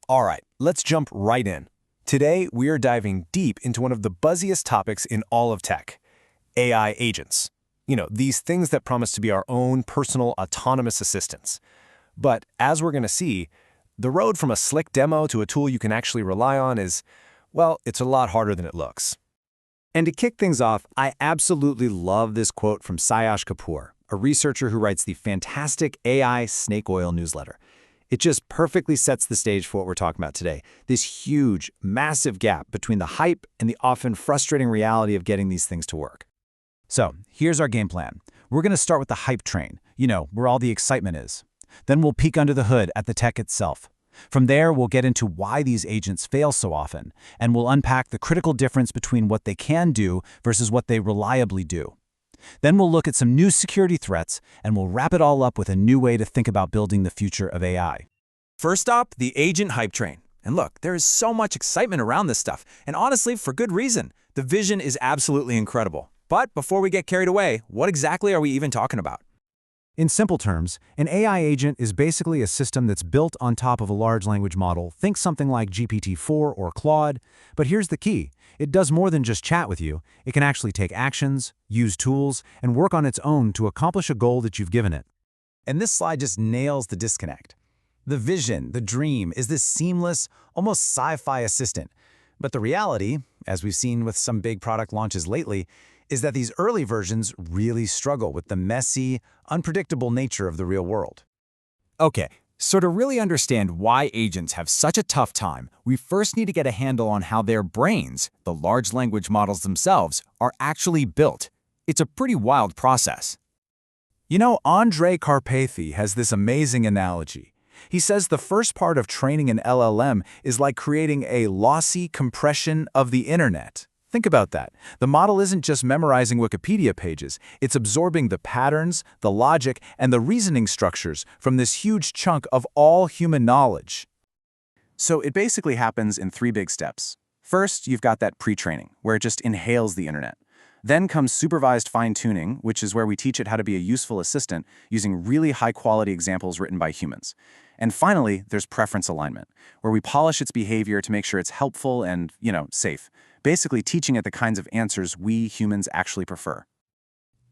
All right, let's jump right in. Today, we are diving deep into one of the buzziest topics in all of tech, AI agents. These things that promise to be our own personal autonomous assistants. But as we're going to see, the road from a slick demo to a tool you can actually rely on is, well, it's a lot harder than it looks. And to kick things off, I absolutely love this quote from Sayash Kapoor, a researcher who writes the fantastic AI Snake Oil newsletter. It just perfectly sets the stage for what we're talking about today, this huge, massive gap between the hype and the often frustrating reality of getting these things to work. So, here's our game plan. We're going to start with the hype train, where all the excitement is. Then we'll peek under the hood at the tech itself. From there, we'll get into why these agents fail so often, and we'll unpack the critical difference between what they can do versus what they reliably do. Then we'll look at some new security threats, and we'll wrap it all up with a new way to think about building the future of AI. First stop, the agent hype train. And look, there is so much excitement around this stuff, and honestly, for good reason. The vision is absolutely incredible. But before we get carried away, what exactly are we even talking about? In simple terms, an AI agent is basically a system that's built on top of a large language model. Think something like GPT-4 or Claude. But here's the key. It does more than just chat with you. It can actually take actions, use tools, and work on its own to accomplish a goal that you've given it. And this slide just nails the disconnect. The vision, the dream, is this seamless, almost sci-fi assistant. But the reality, as we've seen with some big product launches lately, is that these early versions really struggle with the messy, unpredictable nature of the real world. Okay, so to really understand why agents have such a tough time, we first need to get a handle on how their brains, the large language models themselves, are actually built. It's a pretty wild process. Andrej Karpathy has this amazing analogy. He says the first part of training an LLM is like creating a lossy compression of the internet. Think about that. The model isn't just memorizing Wikipedia pages, it's absorbing the patterns, the logic, and the reasoning structures from this huge chunk of all human knowledge. So it basically happens in 3 big steps. First, you've got that pre-training, where it just inhales the internet. Then comes supervised fine-tuning, which is where we teach it how to be a useful assistant using really high-quality examples written by humans. And finally, there's preference alignment, where we polish its behavior to make sure it's helpful and, safe. Basically teaching it the kinds of answers we humans actually prefer.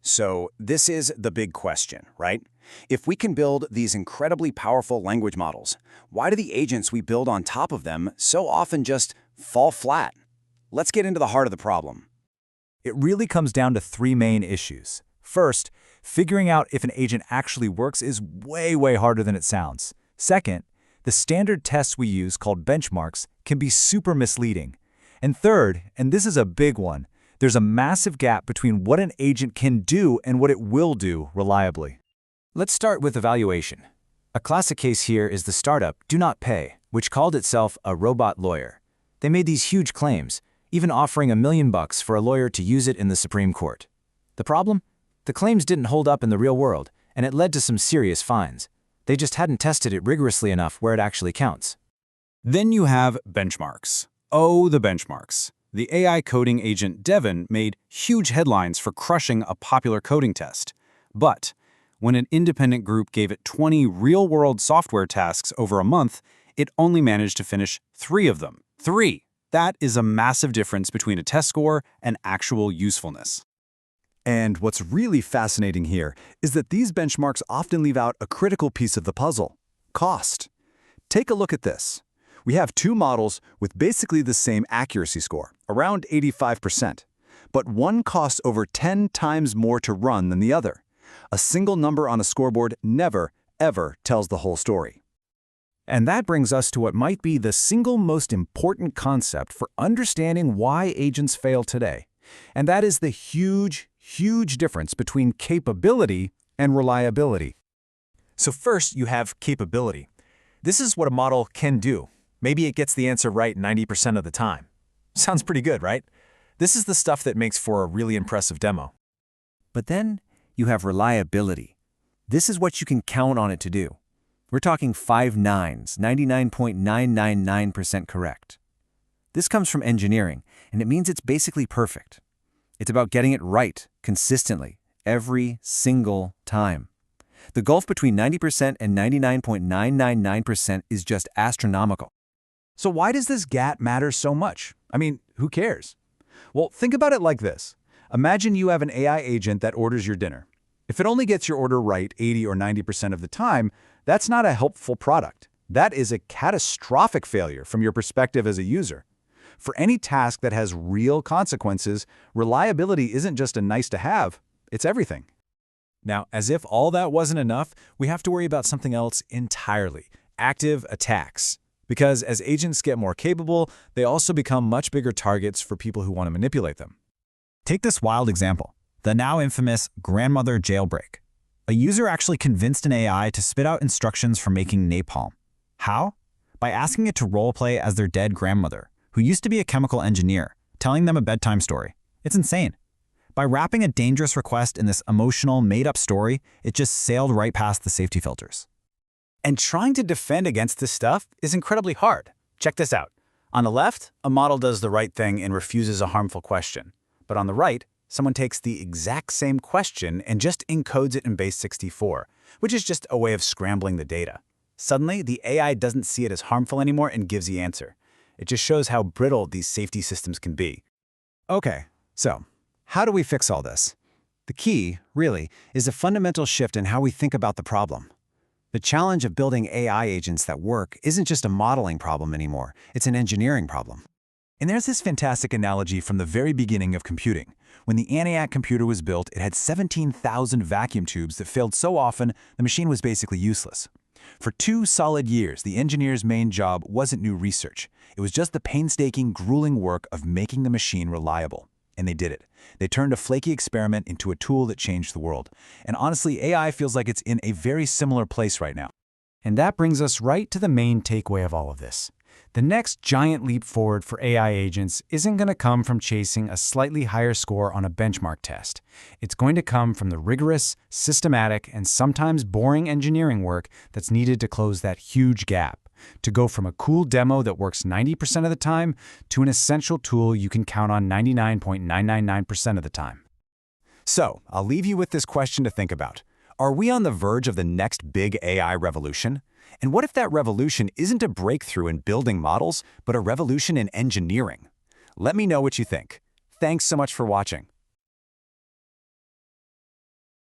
So this is the big question, right? If we can build these incredibly powerful language models, why do the agents we build on top of them so often just fall flat? Let's get into the heart of the problem. It really comes down to 3 main issues. First, figuring out if an agent actually works is way harder than it sounds. Second, the standard tests we use, called benchmarks, can be super misleading. And third, and this is a big one, there's a massive gap between what an agent can do and what it will do reliably. Let's start with evaluation. A classic case here is the startup Do Not Pay, which called itself a robot lawyer. They made these huge claims, even offering $1 million for a lawyer to use it in the Supreme Court. The problem? The claims didn't hold up in the real world, and it led to some serious fines. They just hadn't tested it rigorously enough where it actually counts. Then you have benchmarks. Oh, the benchmarks. The AI coding agent Devin made huge headlines for crushing a popular coding test. But when an independent group gave it 20 real-world software tasks over a month, it only managed to finish 3 of them. 3! That is a massive difference between a test score and actual usefulness. And what's really fascinating here is that these benchmarks often leave out a critical piece of the puzzle: cost. Take a look at this. We have 2 models with basically the same accuracy score, around 85%. But one costs over 10 times more to run than the other. A single number on a scoreboard never, ever tells the whole story. And that brings us to what might be the single most important concept for understanding why agents fail today. And that is the huge difference between capability and reliability. So first, you have capability. This is what a model can do. Maybe it gets the answer right 90% of the time. Sounds pretty good, right? This is the stuff that makes for a really impressive demo. But then you have reliability. This is what you can count on it to do. We're talking 5 nines, 99.999% correct. This comes from engineering, and it means it's basically perfect. It's about getting it right, consistently, every single time. The gulf between 90% and 99.999% is just astronomical. So why does this gap matter so much? I mean, who cares? Well, think about it like this. Imagine you have an AI agent that orders your dinner. If it only gets your order right 80 or 90% of the time, that's not a helpful product. That is a catastrophic failure from your perspective as a user. For any task that has real consequences, reliability isn't just a nice to have, it's everything. Now, as if all that wasn't enough, we have to worry about something else entirely: active attacks. Because as agents get more capable, they also become much bigger targets for people who want to manipulate them. Take this wild example, the now infamous grandmother jailbreak. A user actually convinced an AI to spit out instructions for making napalm. How? By asking it to roleplay as their dead grandmother, who used to be a chemical engineer, telling them a bedtime story. It's insane. By wrapping a dangerous request in this emotional, made-up story, it just sailed right past the safety filters. And trying to defend against this stuff is incredibly hard. Check this out. On the left, a model does the right thing and refuses a harmful question. But on the right, someone takes the exact same question and just encodes it in base 64, which is just a way of scrambling the data. Suddenly, the AI doesn't see it as harmful anymore and gives the answer. It just shows how brittle these safety systems can be. Okay, so how do we fix all this? The key, really, is a fundamental shift in how we think about the problem. The challenge of building AI agents that work isn't just a modeling problem anymore, it's an engineering problem. And there's this fantastic analogy from the very beginning of computing. When the ENIAC computer was built, it had 17,000 vacuum tubes that failed so often the machine was basically useless. For 2 solid years, the engineer's main job wasn't new research. It was just the painstaking, grueling work of making the machine reliable. And they did it. They turned a flaky experiment into a tool that changed the world. And honestly, AI feels like it's in a very similar place right now. And that brings us right to the main takeaway of all of this. The next giant leap forward for AI agents isn't going to come from chasing a slightly higher score on a benchmark test. It's going to come from the rigorous, systematic, and sometimes boring engineering work that's needed to close that huge gap, to go from a cool demo that works 90% of the time to an essential tool you can count on 99.999% of the time. So, I'll leave you with this question to think about. Are we on the verge of the next big AI revolution? And what if that revolution isn't a breakthrough in building models, but a revolution in engineering? Let me know what you think. Thanks so much for watching.